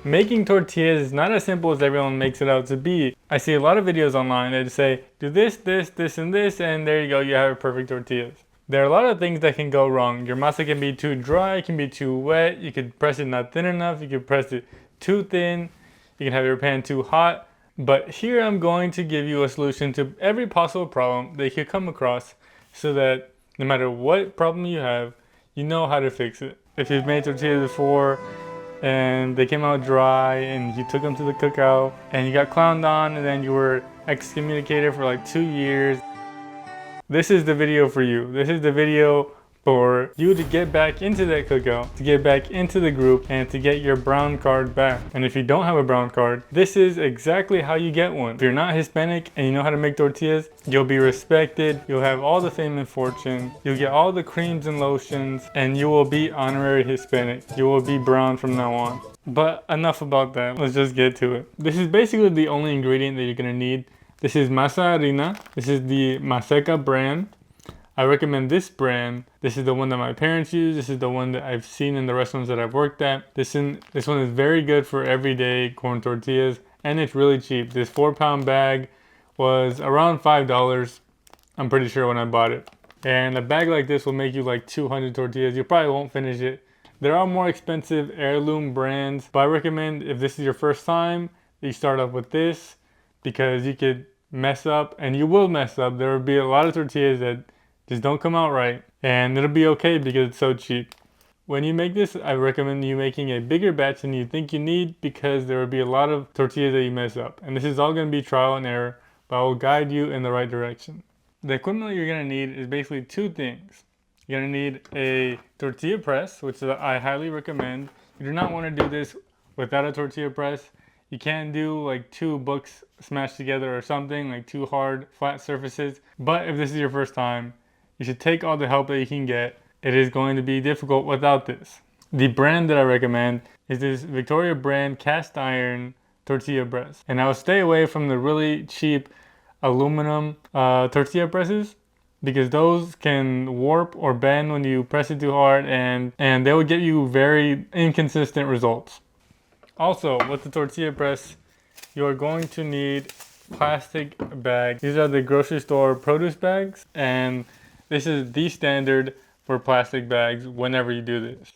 Making tortillas is not as simple as everyone makes it out to be. I see a lot of videos online that say, do this, this, this, and this, and there you go, you have perfect tortillas. There are a lot of things that can go wrong. Your masa can be too dry, it can be too wet, you could press it not thin enough, you could press it too thin, you can have your pan too hot. But here I'm going to give you a solution to every possible problem that you could come across so that no matter what problem you have, you know how to fix it. If you've made tortillas before and they came out dry and you took them to the cookout and you got clowned on and then you were excommunicated for like 2 years, this is the video for you. This is the video for you to get back into that cookout, to get back into the group, and to get your brown card back. And if you don't have a brown card, this is exactly how you get one. If you're not Hispanic and you know how to make tortillas, you'll be respected, you'll have all the fame and fortune, you'll get all the creams and lotions, and you will be honorary Hispanic. You will be brown from now on. But enough about that, let's just get to it. This is basically the only ingredient that you're gonna need. This is Masa Harina. This is the Maseca brand. I recommend this brand. This is the one that my parents use. This is the one that I've seen in the restaurants that I've worked at. This one is very good for everyday corn tortillas, and it's really cheap. This 4-pound bag was around $5, I'm pretty sure, when I bought it. And a bag like this will make you like 200 tortillas. You probably won't finish it. There are more expensive heirloom brands, but I recommend if this is your first time, you start off with this because you could mess up, and you will mess up. There will be a lot of tortillas that just don't come out right, and it'll be okay because it's so cheap. When you make this, I recommend you making a bigger batch than you think you need because there will be a lot of tortillas that you mess up. And this is all going to be trial and error, but I will guide you in the right direction. The equipment you're going to need is basically 2 things. You're going to need a tortilla press, which I highly recommend. You do not want to do this without a tortilla press. You can't do like 2 books smashed together or something, like 2 hard, flat surfaces. But if this is your first time, you should take all the help that you can get. It is going to be difficult without this. The brand that I recommend is this Victoria brand cast iron tortilla press. And I would stay away from the really cheap aluminum tortilla presses because those can warp or bend when you press it too hard, and they will get you very inconsistent results. Also, with the tortilla press, you are going to need plastic bags. These are the grocery store produce bags, and this is the standard for plastic bags whenever you do this.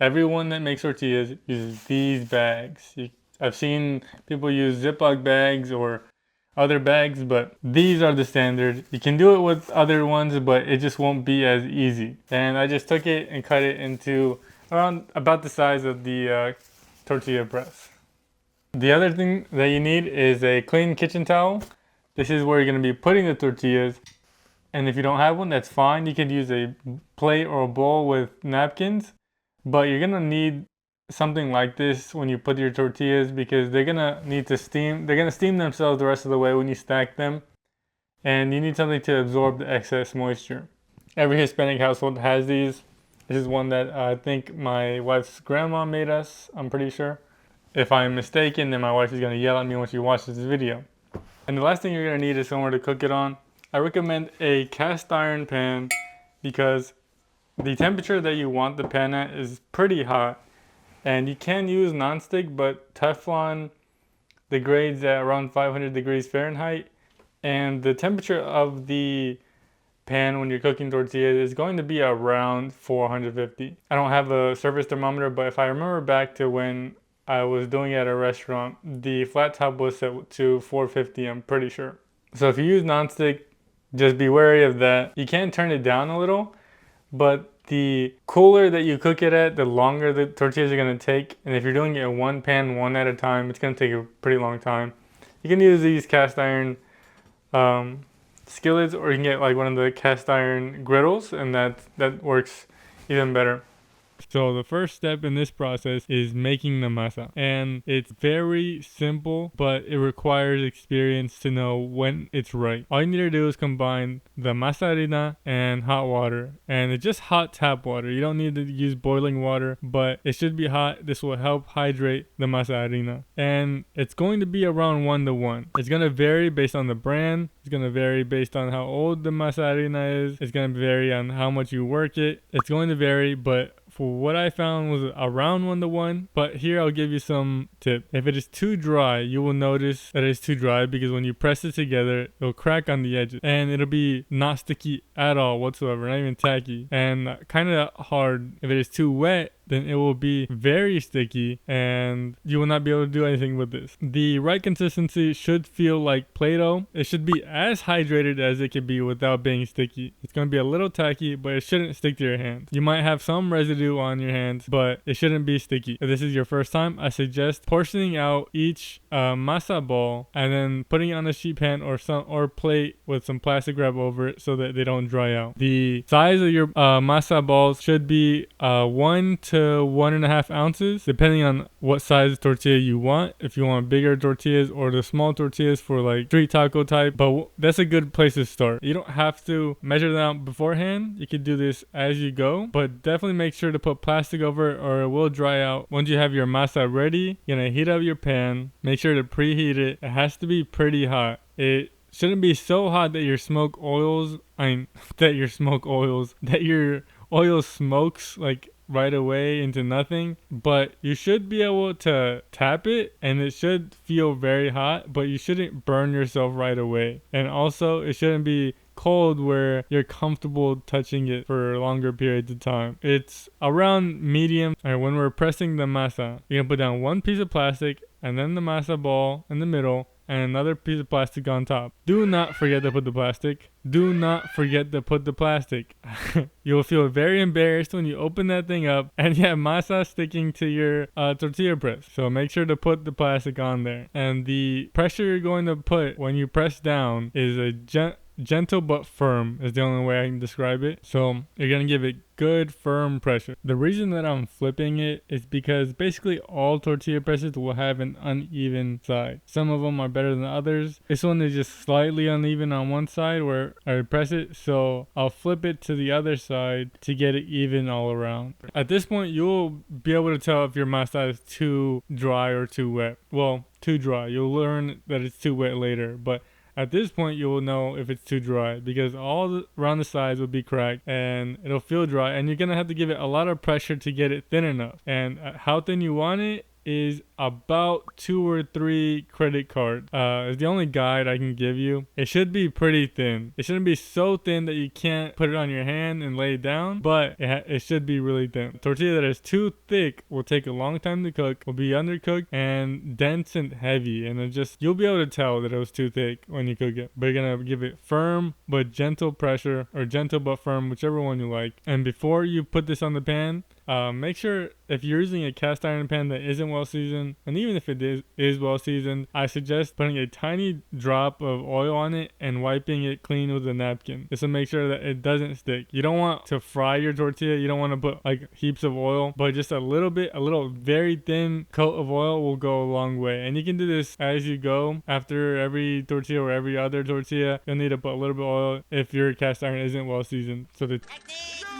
Everyone that makes tortillas uses these bags. I've seen people use Ziploc bags or other bags, but these are the standard. You can do it with other ones, but it just won't be as easy. And I just took it and cut it into around about the size of the tortilla press. The other thing that you need is a clean kitchen towel. This is where you're going to be putting the tortillas. And if you don't have one, that's fine. You could use a plate or a bowl with napkins. But you're going to need something like this when you put your tortillas because they're going to need to steam. They're going to steam themselves the rest of the way when you stack them. And you need something to absorb the excess moisture. Every Hispanic household has these. This is one that I think my wife's grandma made us, I'm pretty sure. If I'm mistaken, then my wife is going to yell at me when she watches this video. And the last thing you're going to need is somewhere to cook it on. I recommend a cast iron pan because the temperature that you want the pan at is pretty hot. And you can use nonstick, but Teflon degrades at around 500 degrees Fahrenheit. And the temperature of the pan when you're cooking tortillas is going to be around 450. I don't have a surface thermometer, but if I remember back to when I was doing it at a restaurant, the flat top was set to 450, I'm pretty sure. So if you use nonstick, just be wary of that. You can turn it down a little, but the cooler that you cook it at, the longer the tortillas are going to take. And if you're doing it in one pan, one at a time, it's going to take a pretty long time. You can use these cast iron skillets, or you can get like one of the cast iron griddles, and that works even better. So the first step in this process is making the masa, and it's very simple, but it requires experience to know when it's right. All you need to do is combine the masa harina and hot water, and it's just hot tap water. You don't need to use boiling water, but it should be hot. This will help hydrate the masa harina, and it's going to be around 1:1. It's going to vary based on the brand. It's going to vary based on how old the masa harina is. It's going to vary on how much you work it. It's going to vary, but for what I found was around 1-to-1, but here I'll give you some tip. If it is too dry, you will notice that it's too dry because when you press it together, it'll crack on the edges and it'll be not sticky at all whatsoever, not even tacky, and kind of hard. If it is too wet, then it will be very sticky and you will not be able to do anything with this. The right consistency should feel like Play-Doh. It should be as hydrated as it can be without being sticky. It's going to be a little tacky, but it shouldn't stick to your hands. You might have some residue on your hands, but it shouldn't be sticky. If this is your first time, I suggest portioning out each masa ball and then putting it on a sheet pan or plate with some plastic wrap over it so that they don't dry out. The size of your masa balls should be 1 to 1.5 ounces, depending on what size tortilla you want. If you want bigger tortillas or the small tortillas for like street taco type, but that's a good place to start. You don't have to measure them out beforehand. You can do this as you go, but definitely make sure to put plastic over it or it will dry out. Once you have your masa ready, you're gonna heat up your pan. Make sure to preheat it. It has to be pretty hot. It shouldn't be so hot that your oil smokes like right away into nothing, but you should be able to tap it and it should feel very hot, but you shouldn't burn yourself right away. And also it shouldn't be cold where you're comfortable touching it for longer periods of time. It's around medium. All right, when we're pressing the masa, you're gonna put down one piece of plastic and then the masa ball in the middle and another piece of plastic on top. Do not forget to put the plastic. Do not forget to put the plastic. You'll feel very embarrassed when you open that thing up and you have masa sticking to your tortilla press. So make sure to put the plastic on there. And the pressure you're going to put when you press down is a gentle but firm is the only way I can describe it. So you're going to give it good firm pressure. The reason that I'm flipping it is because basically all tortilla presses will have an uneven side. Some of them are better than others. This one is just slightly uneven on one side where I press it, so I'll flip it to the other side to get it even all around. At this point, you'll be able to tell if your masa is too dry or too wet. Well, too dry. You'll learn that it's too wet later, but at this point, you will know if it's too dry because around the sides will be cracked and it'll feel dry, and you're going to have to give it a lot of pressure to get it thin enough. And how thin you want it is about 2 or 3 credit cards. It's the only guide I can give you. It should be pretty thin. It shouldn't be so thin that you can't put it on your hand and lay it down, but it should be really thin. Tortilla that is too thick will take a long time to cook, will be undercooked and dense and heavy, and you'll be able to tell that it was too thick when you cook it. But you're gonna give it firm but gentle pressure, or gentle but firm, whichever one you like. And before you put this on the pan, make sure if you're using a cast iron pan that isn't well seasoned, and even if it is well seasoned, I suggest putting a tiny drop of oil on it and wiping it clean with a napkin just to make sure that it doesn't stick. You don't want to fry your tortilla. You don't want to put like heaps of oil, but just a little very thin coat of oil will go a long way. And you can do this as you go. After every tortilla or every other tortilla, you'll need to put a little bit of oil if your cast iron isn't well seasoned. So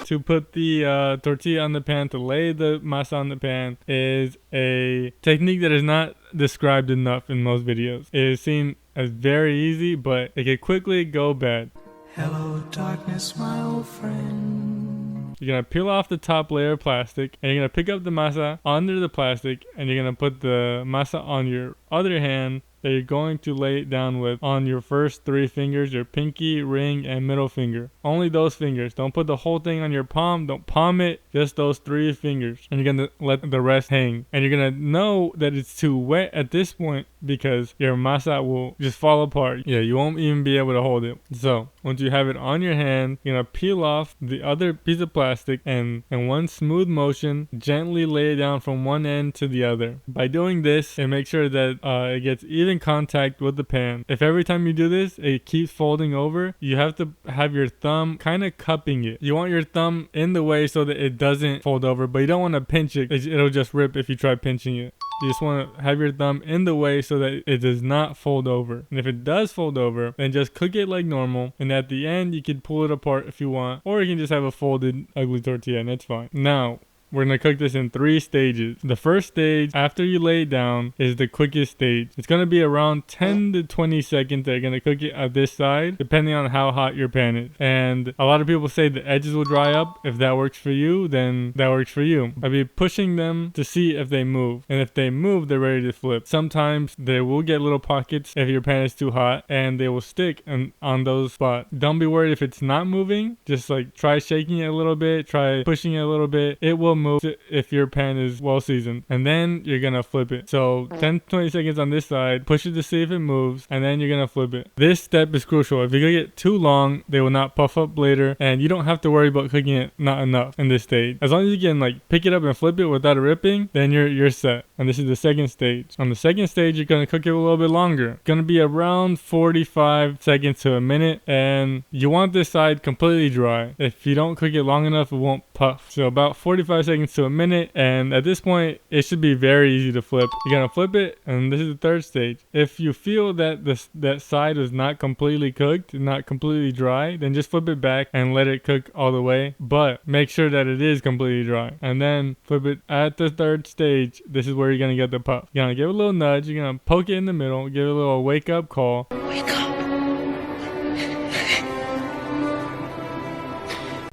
to put the tortilla on the pan, to lay the masa on the pan, is a technique that is not described enough in most videos. It is seen as very easy, but it can quickly go bad. Hello darkness, my old friend. You're going to peel off the top layer of plastic, and you're going to pick up the masa under the plastic, and you're going to put the masa on your other hand that you're going to lay it down with on your first 3 fingers, your pinky, ring, and middle finger. Only those fingers. Don't put the whole thing on your palm. Don't palm it. Just those 3 fingers. And you're going to let the rest hang. And you're going to know that it's too wet at this point because your masa will just fall apart. Yeah, you won't even be able to hold it. So once you have it on your hand, you're going to peel off the other piece of plastic and in one smooth motion, gently lay it down from one end to the other. By doing this, it makes sure that it gets even contact with the pan. If every time you do this it keeps folding over, you have to have your thumb kind of cupping it. You want your thumb in the way so that it doesn't fold over, but you don't want to pinch it. It'll just rip if you try pinching it. You just want to have your thumb in the way so that it does not fold over. And if it does fold over, then just cook it like normal. And at the end, you can pull it apart if you want. Or you can just have a folded ugly tortilla and that's fine. Now, We're gonna cook this in 3 stages. The first stage, after you lay it down, is the quickest stage. It's gonna be around 10 to 20 seconds that you're gonna cook it at this side, depending on how hot your pan is. And a lot of people say the edges will dry up. If that works for you, then that works for you. I'll be pushing them to see if they move. And if they move, they're ready to flip. Sometimes they will get little pockets if your pan is too hot, and they will stick on those spots. Don't be worried if it's not moving. Just like try shaking it a little bit, try pushing it a little bit. It will move if your pan is well seasoned. And then you're gonna flip it. So 10 to 20 seconds on this side, push it to see if it moves, and then you're gonna flip it. This step is crucial. If you cook it too long, they will not puff up later, and you don't have to worry about cooking it not enough in this stage. As long as you can like pick it up and flip it without it ripping, then you're set. And this is the second stage. On the second stage, you're gonna cook it a little bit longer. It's gonna be around 45 seconds to a minute, and you want this side completely dry. If you don't cook it long enough, it won't puff. So about 45 seconds to a minute, and at this point, it should be very easy to flip. You're gonna flip it, and this is the third stage. If you feel that that side is not completely cooked, not completely dry, then just flip it back and let it cook all the way. But make sure that it is completely dry, and then flip it at the third stage. This is where you're gonna get the puff. You're gonna give it a little nudge. You're gonna poke it in the middle, give it a little wake up call. Wake up.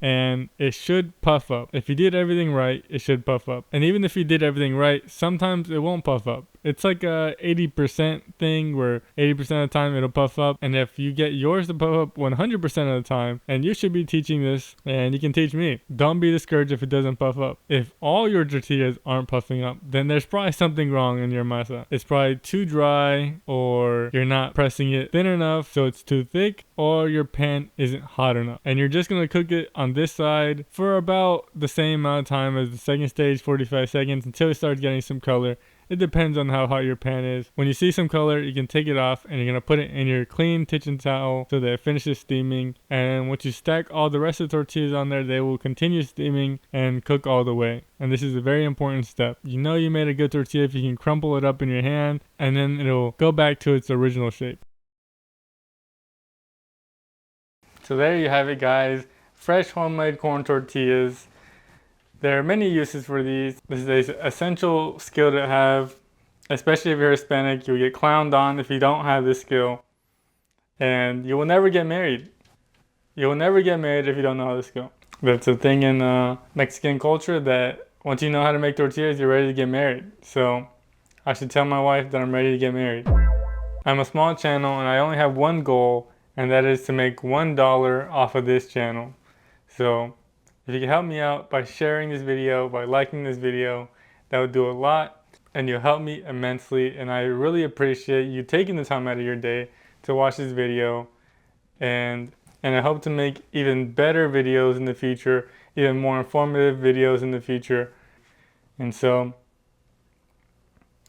And it should puff up. If you did everything right, it should puff up. And even if you did everything right, sometimes it won't puff up. It's like a 80% thing where 80% of the time it'll puff up. And if you get yours to puff up 100% of the time, and you should be teaching this, and you can teach me, don't be discouraged if it doesn't puff up. If all your tortillas aren't puffing up, then there's probably something wrong in your masa. It's probably too dry, or you're not pressing it thin enough so it's too thick, or your pan isn't hot enough. And you're just going to cook it on this side for about the same amount of time as the second stage, 45 seconds, until it starts getting some color. It depends on how hot your pan is. When you see some color, you can take it off, and you're going to put it in your clean kitchen towel so that it finishes steaming. And once you stack all the rest of the tortillas on there, they will continue steaming and cook all the way. And this is a very important step. You know you made a good tortilla if you can crumple it up in your hand, and then it'll go back to its original shape. So there you have it, guys. Fresh homemade corn tortillas. There are many uses for these. This is an essential skill to have, especially if you're Hispanic. You'll get clowned on if you don't have this skill. And you will never get married. You will never get married if you don't know how to skill. That's a thing in Mexican culture, that once you know how to make tortillas, you're ready to get married. So I should tell my wife that I'm ready to get married. I'm a small channel, and I only have one goal, and that is to make $1 off of this channel. So if you can help me out by sharing this video, by liking this video, that would do a lot, and you'll help me immensely. And I really appreciate you taking the time out of your day to watch this video. And I hope to make even better videos in the future, even more informative videos in the future. And so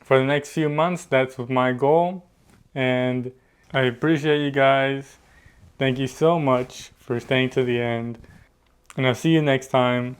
for the next few months, that's my goal. And I appreciate you guys. Thank you so much for staying to the end. And I'll see you next time.